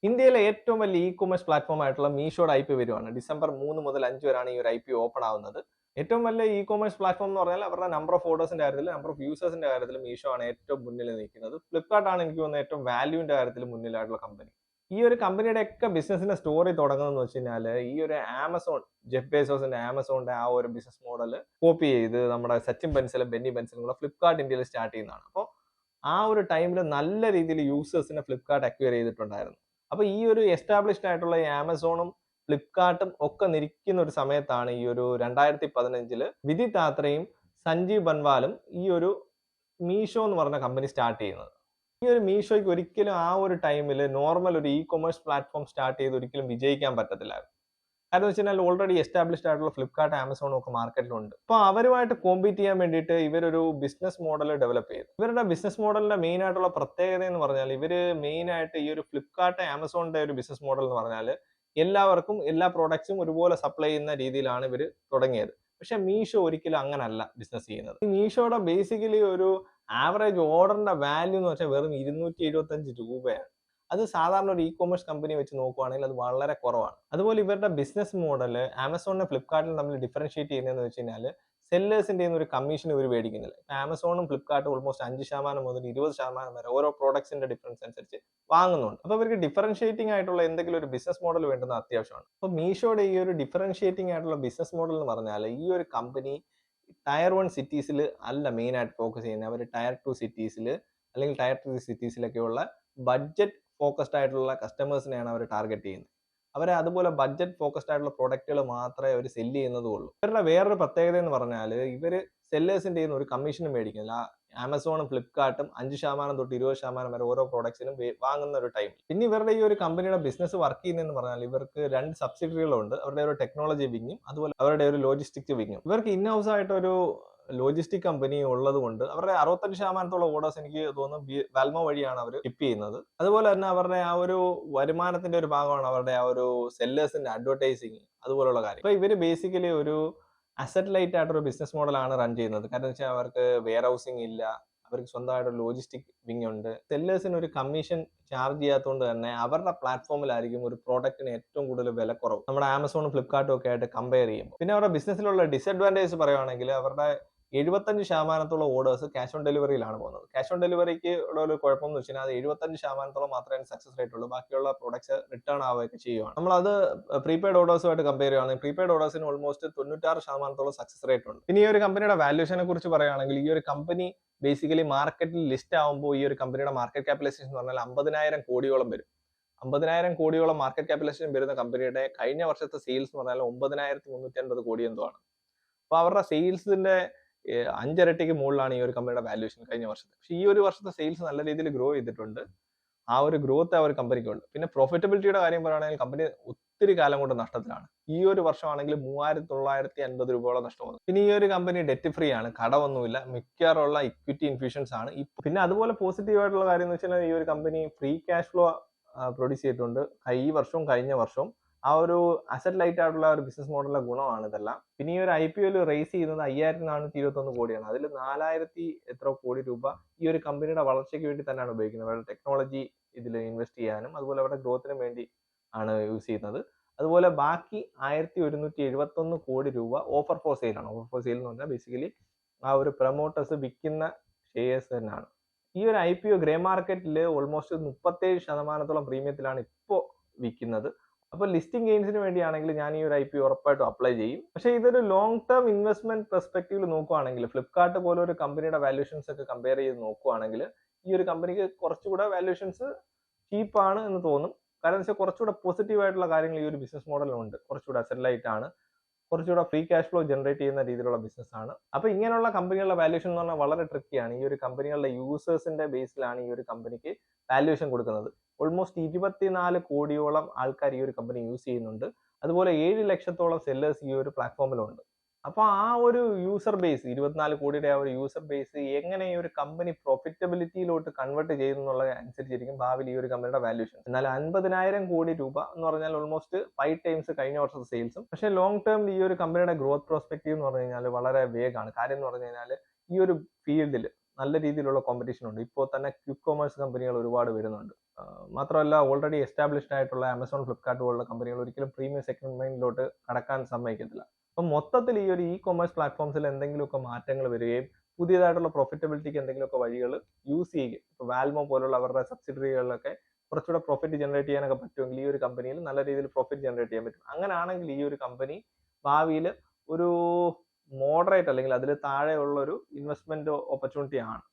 ഇന്ത്യയിലെ ഏറ്റവും വലിയ ഇ-കൊമേഴ്സ് പ്ലാറ്റ്ഫോം ആയിട്ടുള്ള മീഷോയുടെ ഐ പി വരുവാണ്. ഡിസംബർ 3 മുതൽ 5 വരെയാണ് ഈ ഒരു ഐ പി ഓപ്പൺ ആവുന്നത്. ഏറ്റവും വലിയ ഇ-കൊമേഴ്സ് പ്ലാറ്റ്ഫോം എന്ന് പറഞ്ഞാൽ അവരുടെ നമ്പർ ഓഫ് ഓർഡേഴ്സിന്റെ കാര്യത്തിൽ, നമ്പർ ഓഫ് യൂസേഴ്സിന്റെ കാര്യത്തിൽ മീഷോ ആണ് ഏറ്റവും മുന്നിൽ നിൽക്കുന്നത്. ഫ്ലിപ്കാർട്ട് ആണ് എനിക്ക് തോന്നുന്നത് ഏറ്റവും വാല്യൂവിന്റെ കാര്യത്തിൽ മുന്നിലായിട്ടുള്ള കമ്പനി. ഈ ഒരു കമ്പനിയുടെ ഒക്കെ ബിസിനസിന്റെ സ്റ്റോറി തുടങ്ങുന്നതെന്ന് വെച്ച് കഴിഞ്ഞാൽ ഈ ഒരു ആമസോൺ, ജെഫ് ബേസോസിന്റെ ആമസോണിന്റെ ആ ഒരു ബിസിനസ് മോഡൽ കോപ്പി ചെയ്ത് നമ്മുടെ സച്ചിൻ ബൻസലും ബെന്നി ബൻസലും കൂടെ ഫ്ലിപ്കാർട്ട് ഇന്ത്യയിൽ സ്റ്റാർട്ട് ചെയ്യുന്നതാണ്. അപ്പോൾ ആ ഒരു ടൈമിൽ നല്ല രീതിയിൽ യൂസേഴ്സിനെ ഫ്ലിപ്കാർട്ട് അക്വയർ ചെയ്തിട്ടുണ്ടായിരുന്നു. അപ്പൊ ഈ ഒരു എസ്റ്റാബ്ലിഷ്ഡ് ആയിട്ടുള്ള ഈ ആമസോണും ഫ്ലിപ്കാർട്ടും ഒക്കെ നിൽക്കുന്ന ഒരു സമയത്താണ് ഈ ഒരു 2015 വിദിത് താത്രയും സഞ്ജീവ് ബൻവാലും ഈ ഒരു മീഷോ എന്ന് പറഞ്ഞ കമ്പനി സ്റ്റാർട്ട് ചെയ്യുന്നത്. ഈ ഒരു മീഷോയ്ക്ക് ഒരിക്കലും ആ ഒരു ടൈമിൽ നോർമൽ ഒരു ഇ-കൊമേഴ്സ് പ്ലാറ്റ്ഫോം സ്റ്റാർട്ട് ചെയ്ത് ഒരിക്കലും വിജയിക്കാൻ പറ്റത്തില്ലായിരുന്നു. കാരണം എന്ന് വെച്ച് കഴിഞ്ഞാൽ ഓൾറെഡി എസ്റ്റാബ്ലിഷ്ഡ് ആയിട്ടുള്ള ഫ്ലിപ്കാർട്ട്, ആമസോണും ഒക്കെ മാർക്കറ്റിലുണ്ട്. അപ്പോൾ അവരുമായിട്ട് കോമ്പീറ്റ് ചെയ്യാൻ വേണ്ടിയിട്ട് ഇവരൊരു ബിസിനസ് മോഡൽ ഡെവലപ്പ് ചെയ്തു. ഇവരുടെ ബിസിനസ് മോഡലിന്റെ മെയിൻ ആയിട്ടുള്ള പ്രത്യേകത എന്ന് പറഞ്ഞാൽ ഇവര് മെയിൻ ആയിട്ട് ഈ ഒരു ഫ്ലിപ്കാർട്ട്, ആമസോണിന്റെ ഒരു ബിസിനസ് മോഡൽ എന്ന് പറഞ്ഞാൽ എല്ലാവർക്കും എല്ലാ പ്രോഡക്ട്സും ഒരുപോലെ സപ്ലൈ ചെയ്യുന്ന രീതിയിലാണ് ഇവർ തുടങ്ങിയത്. പക്ഷെ മീഷോ ഒരിക്കലും അങ്ങനല്ല ബിസിനസ് ചെയ്യുന്നത്. ഈ മീഷോയുടെ ബേസിക്കലി ഒരു ആവറേജ് ഓർഡറിന്റെ വാല്യൂ എന്ന് വെച്ചാൽ വെറും 275 രൂപയാണ്. അത് സാധാരണ ഒരു ഇ-കൊമേഴ്സ് കമ്പനി വെച്ച് നോക്കുവാണെങ്കിൽ അത് വളരെ കുറവാണ്. അതുപോലെ ഇവരുടെ ബിസിനസ് മോഡൽ ആമസോണിനെ ഫ്ലിപ്കാർട്ടിലും തമ്മിൽ ഡിഫറൻഷിയേറ്റ് ചെയ്യുന്നതെന്ന് വെച്ച് കഴിഞ്ഞാൽ സെല്ലേഴ്സിന്റെ ഒരു കമ്മീഷൻ ഇവർ മേടിക്കുന്നില്ല. ആമസോണും ഫ്ലിപ്കാർട്ടും ഓൾമോസ്റ്റ് 5% മുതൽ 20% വരെ ഓരോ പ്രോഡക്ട്സിന്റെ ഡിഫറൻസ് അനുസരിച്ച് വാങ്ങുന്നുണ്ട്. അപ്പോൾ ഇവർക്ക് ഡിഫറൻഷിയേറ്റിംഗ് ആയിട്ടുള്ള എന്തെങ്കിലും ഒരു ബിസിനസ് മോഡൽ വേണ്ടുന്ന അത്യാവശ്യമാണ്. അപ്പോൾ മീഷോയുടെ ഈ ഒരു ഡിഫറൻഷിയേറ്റിംഗ് ആയിട്ടുള്ള ബിസിനസ് മോഡൽ എന്ന് പറഞ്ഞാൽ ഈ ഒരു കമ്പനി ടയർ 1 സിറ്റീസിൽ അല്ല മെയിൻ ആയിട്ട് ഫോക്കസ് ചെയ്യുന്നത്. അവർ ടയർ 2 സിറ്റീസിൽ അല്ലെങ്കിൽ ടയർ 3 സിറ്റീസിലൊക്കെയുള്ള ബഡ്ജറ്റ് ഫോക്കസ്ഡ് ആയിട്ടുള്ള കസ്റ്റമേഴ്സിനെയാണ് അവർ ടാർഗറ്റ് ചെയ്യുന്നത്. അവരെ അതുപോലെ ബഡ്ജറ്റ് ഫോക്കസ്ഡ് ആയിട്ടുള്ള പ്രോഡക്റ്റുകൾ മാത്രമേ അവർ സെല്ല് ചെയ്യുന്നതുള്ളൂ. ഇവരുടെ വേറൊരു പ്രത്യേകത എന്ന് പറഞ്ഞാൽ ഇവര് സെല്ലേഴ്സിന്റെ ഒരു കമ്മീഷനും മേടിക്കുന്നില്ല. ആമസോണും ഫ്ലിപ്കാർട്ടും 5% തൊട്ട് 20% വരെ ഓരോ പ്രോഡക്ട്സിനും വാങ്ങുന്ന ഒരു ടൈം. പിന്നെ ഇവരുടെ ഈ ഒരു കമ്പനിയുടെ ബിസിനസ് വർക്ക് ചെയ്യുന്നതെന്ന് പറഞ്ഞാൽ ഇവർക്ക് 2 സബ്സിഡിയറികളുണ്ട്. അവരുടെ ഒരു ടെക്നോളജി വിങ്ങും അതുപോലെ അവരുടെ ഒരു ലോജിസ്റ്റിക്സ് വിങ്ങും. ഇവർക്ക് ഇൻ ഹൗസ് ആയിട്ടൊരു ലോജിസ്റ്റിക് കമ്പനി ഉള്ളത് കൊണ്ട് അവരുടെ 65% ഓർഡേഴ്സ് എനിക്ക് തോന്നുന്നു വാൽമോ വഴിയാണ് അവർ ഷിപ്പ് ചെയ്യുന്നത്. അതുപോലെ തന്നെ അവരുടെ ആ ഒരു വരുമാനത്തിന്റെ ഒരു ഭാഗമാണ് അവരുടെ ആ ഒരു സെല്ലേഴ്സിന്റെ അഡ്വർടൈസിങ് അതുപോലുള്ള കാര്യം. അപ്പൊ ഇവര് ബേസിക്കലി ഒരു അസറ്റ് ലൈറ്റ് ആയിട്ടൊരു ബിസിനസ് മോഡലാണ് റൺ ചെയ്യുന്നത്. കാരണം വെച്ചാൽ അവർക്ക് വെയർ ഹൗസിംഗ് ഇല്ല, അവർക്ക് സ്വന്തമായിട്ട് ലോജിസ്റ്റിക് വിങ് ഉണ്ട്. സെല്ലേഴ്സിന് ഒരു കമ്മീഷൻ ചാർജ് ചെയ്യാത്തതുകൊണ്ട് തന്നെ അവരുടെ പ്ലാറ്റ്ഫോമിലായിരിക്കും ഒരു പ്രോഡക്റ്റിന് ഏറ്റവും കൂടുതൽ വില കുറവ് നമ്മുടെ ആമസോണും ഫ്ലിപ്കാർട്ടും ഒക്കെ ആയിട്ട് കമ്പയർ ചെയ്യുമ്പോൾ. പിന്നെ അവരുടെ ബിസിനസ്സിലുള്ള ഡിസഡ്വാൻറ്റേജ് പറയുവാണെങ്കിൽ അവരുടെ 75% ഓർഡേഴ്സ് ക്യാഷ് ഓൺ ഡെലിവറിയിലാണ് പോകുന്നത്. ക്യാഷ് ഓൺ ഡെലിവറിക്ക് ഉള്ള ഒരു കുഴപ്പം എന്ന് വെച്ചാൽ അത് 75% മാത്രമേ സക്സസ് റേറ്റ് ഉള്ളൂ. ബാക്കിയുള്ള പ്രോഡക്ട്സ് റിട്ടേൺ ആവുകയൊക്കെ ചെയ്യുവാണ്. നമ്മളത് പ്രീപെയ്ഡ് ഓർഡേഴ്സുമായിട്ട് കമ്പയർ ചെയ്യുകയാണെങ്കിൽ പ്രീപെയ്ഡ് ഓർഡേഴ്സിന് ഓൾമോസ്റ്റ് 96% സക്സസ് റേറ്റ് ഉണ്ട്. ഇനി ഈ ഒരു കമ്പനിയുടെ വാല്യൂഷനെ കുറിച്ച് പറയുകയാണെങ്കിൽ ഈ ഒരു കമ്പനി ബേസിക്കലി മാർക്കറ്റിൽ ലിസ്റ്റ് ആവുമ്പോൾ ഈ ഒരു കമ്പനിയുടെ മാർക്കറ്റ് ക്യാപിറ്റലൈസേഷൻ എന്ന് പറഞ്ഞാൽ 50,000 കോടിയോളം വരും. 50,000 കോടിയോളം മാർക്കറ്റ് ക്യാപിറ്റലൈസേഷൻ വരുന്ന കമ്പനിയുടെ കഴിഞ്ഞ വർഷത്തെ സെയിൽസ് എന്ന് പറഞ്ഞാൽ 9,350 കോടി എന്തോ ആണ്. അപ്പൊ അവരുടെ സെയിൽസിന്റെ 5 ഇരട്ടിക്ക് മുകളിലാണ് ഈ ഒരു കമ്പനിയുടെ വാല്യൂഷൻ കഴിഞ്ഞ വർഷത്തെ. പക്ഷേ ഈ ഒരു വർഷത്തെ സെയിൽസ് നല്ല രീതിയിൽ ഗ്രോ ചെയ്തിട്ടുണ്ട്. ആ ഒരു ഗ്രോത്ത് ആ ഒരു കമ്പനിക്ക് ഉണ്ട്. പിന്നെ പ്രോഫിറ്റബിലിറ്റിയുടെ കാര്യം പറയുകയാണെങ്കിൽ കമ്പനി ഒത്തിരി കാലം കൊണ്ട് നഷ്ടത്തിലാണ്. ഈ ഒരു വർഷമാണെങ്കിൽ 3,950 രൂപയോളം നഷ്ടം വന്നു. പിന്നെ ഈ ഒരു കമ്പനി ഡെറ്റ് ഫ്രീ ആണ്, കടമൊന്നുമില്ല, മിക്കവാറുള്ള ഇക്വിറ്റി ഇൻഫ്യൂഷൻസ് ആണ്. പിന്നെ അതുപോലെ പോസിറ്റീവ് ആയിട്ടുള്ള കാര്യം എന്ന് വെച്ചാൽ ഈ ഒരു company free cash flow produce ചെയ്തിട്ടുണ്ട് ഈ വർഷവും കഴിഞ്ഞ വർഷവും. ആ ഒരു അസറ്റ് ലൈറ്റ് ആയിട്ടുള്ള ഒരു ബിസിനസ് മോഡലിന്റെ ഗുണമാണ് ഇതെല്ലാം. പിന്നെ ഈ ഒരു IPO റേസ് ചെയ്യുന്നത് 5,421 കോടിയാണ്. അതിൽ 4,000 എത്ര കോടി രൂപ ഈ ഒരു കമ്പനിയുടെ വളർച്ചയ്ക്ക് വേണ്ടി തന്നെയാണ് ഉപയോഗിക്കുന്നത്. അവരുടെ ടെക്നോളജി ഇതിൽ ഇൻവെസ്റ്റ് ചെയ്യാനും അതുപോലെ അവരുടെ ഗ്രോത്തിനും വേണ്ടി ആണ് യൂസ് ചെയ്യുന്നത്. അതുപോലെ ബാക്കി 1,171 കോടി രൂപ ഓഫർ ഫോർ സെയിൽ ആണ്. ഓഫർ ഫോർ സെയിൽ എന്ന് പറഞ്ഞാൽ ബേസിക്കലി ആ ഒരു പ്രൊമോട്ടേഴ്സ് വിൽക്കുന്ന ഷെയർസ് തന്നെയാണ്. ഈ ഒരു IPO ഗ്രേ മാർക്കറ്റിൽ ഓൾമോസ്റ്റ് 37% പ്രീമിയത്തിലാണ് ഇപ്പോൾ വിൽക്കുന്നത്. അപ്പോൾ ലിസ്റ്റിംഗ് ഗെയിൻസിന് വേണ്ടിയാണെങ്കിൽ ഞാൻ ഈ ഒരു IPO ഉറപ്പായിട്ടും അപ്ലൈ ചെയ്യും. പക്ഷേ ഇതൊരു ലോങ് ടേം ഇൻവെസ്റ്റ്മെന്റ് പെർസ്പെക്റ്റീവിൽ നോക്കുവാണെങ്കിൽ ഫ്ലിപ്കാർട്ട് പോലെ ഒരു കമ്പനിയുടെ വാല്യൂഷൻസ് ഒക്കെ കമ്പയർ ചെയ്ത് നോക്കുവാണെങ്കിൽ ഈ ഒരു കമ്പനിക്ക് കുറച്ചുകൂടെ വാല്യൂഷൻസ് ചീപ്പാണ് എന്ന് തോന്നും. കാരണം വെച്ചാൽ കുറച്ചുകൂടെ പോസിറ്റീവ് ആയിട്ടുള്ള കാര്യങ്ങൾ ഈ ഒരു ബിസിനസ് മോഡലുണ്ട്. കുറച്ചുകൂടെ അസറ്റ് ലൈറ്റ് ആണ്, കുറച്ചുകൂടെ ഫ്രീ ക്യാഷ് ഫ്ലോ ജനറേറ്റ് ചെയ്യുന്ന രീതിയിലുള്ള ബിസിനസ് ആണ്. അപ്പൊ ഇങ്ങനെയുള്ള കമ്പനികളുടെ വാല്യൂഷൻ എന്ന് പറഞ്ഞാൽ വളരെ ട്രിക്കിയാണ്. ഈ ഒരു കമ്പനികളുടെ യൂസേഴ്സിന്റെ ബേസിലാണ് ഈ ഒരു കമ്പനിക്ക് വാല്യൂഷൻ കൊടുക്കുന്നത്. ഓൾമോസ്റ്റ് 24 കോടിയോളം ആൾക്കാർ ഈ ഒരു കമ്പനി യൂസ് ചെയ്യുന്നുണ്ട്. അതുപോലെ 7 ലക്ഷത്തോളം സെല്ലേഴ്സ് ഈ ഒരു പ്ലാറ്റ്ഫോമിലുണ്ട്. അപ്പൊ ആ ഒരു യൂസർ ബേസ് 24 കോടിയുടെ ആ ഒരു യൂസർ ബേസ് എങ്ങനെ ഈ ഒരു കമ്പനി പ്രോഫിറ്റബിലിറ്റിയിലോട്ട് കൺവേർട്ട് ചെയ്യുന്നുള്ള അനുസരിച്ചിരിക്കും ഭാവിയിൽ ഈ ഒരു കമ്പനിയുടെ വാല്യൂഷൻ. എന്നാൽ 50,000 കോടി രൂപ എന്ന് പറഞ്ഞാൽ ഓൾമോസ്റ്റ് 5 ടൈംസ് കഴിഞ്ഞ വർഷത്തെ സെയിൽസും. പക്ഷേ ലോങ് ടേം ഈ ഒരു കമ്പനിയുടെ ഗ്രോത്ത് പ്രോസ്പെക്റ്റീവ് എന്ന് പറഞ്ഞു കഴിഞ്ഞാൽ വളരെ വേഗമാണ്. കാര്യം എന്ന് പറഞ്ഞു കഴിഞ്ഞാൽ ഈ ഒരു ഫീൽഡിൽ നല്ല രീതിയിലുള്ള കോമ്പറ്റീഷൻ ഉണ്ട്. ഇപ്പോൾ തന്നെ ക്വിക്ക് കൊമേഴ്സ് കമ്പനികൾ ഒരുപാട് വരുന്നുണ്ട്. മാത്രമല്ല ഓൾറെഡി എസ്റ്റാബ്ലിഷ്ഡ് ആയിട്ടുള്ള ആമസോൺ, ഫ്ലിപ്കാർട്ട് പോലുള്ള കമ്പനികൾ ഒരിക്കലും പ്രീമിയം സെഗ്മെന്റിലോട്ട് കടക്കാൻ സമ്മതിക്കത്തില്ല. അപ്പം മൊത്തത്തിൽ ഈ ഒരു ഇ കൊമേഴ്സ് പ്ലാറ്റ്ഫോംസിൽ എന്തെങ്കിലുമൊക്കെ മാറ്റങ്ങൾ വരികയും പുതിയതായിട്ടുള്ള പ്രോഫിറ്റബിലിറ്റിക്ക് എന്തെങ്കിലുമൊക്കെ വഴികൾ യൂസ് ചെയ്യുകയും, ഇപ്പോൾ വാൽമോ പോലുള്ള അവരുടെ സബ്സിഡറികളിലൊക്കെ കുറച്ചുകൂടെ പ്രോഫിറ്റ് ജനറേറ്റ് ചെയ്യാനൊക്കെ പറ്റുമെങ്കിൽ ഈ ഒരു കമ്പനിയിൽ നല്ല രീതിയിൽ പ്രോഫിറ്റ് ജനറേറ്റ് ചെയ്യാൻ പറ്റും. അങ്ങനെയാണെങ്കിൽ ഈ ഒരു കമ്പനി ഭാവിയിൽ ഒരു മോഡറേറ്റ് അല്ലെങ്കിൽ അതിൽ താഴെയുള്ള ഒരു ഇൻവെസ്റ്റ്മെന്റ് ഓപ്പർച്യൂണിറ്റി ആണ്.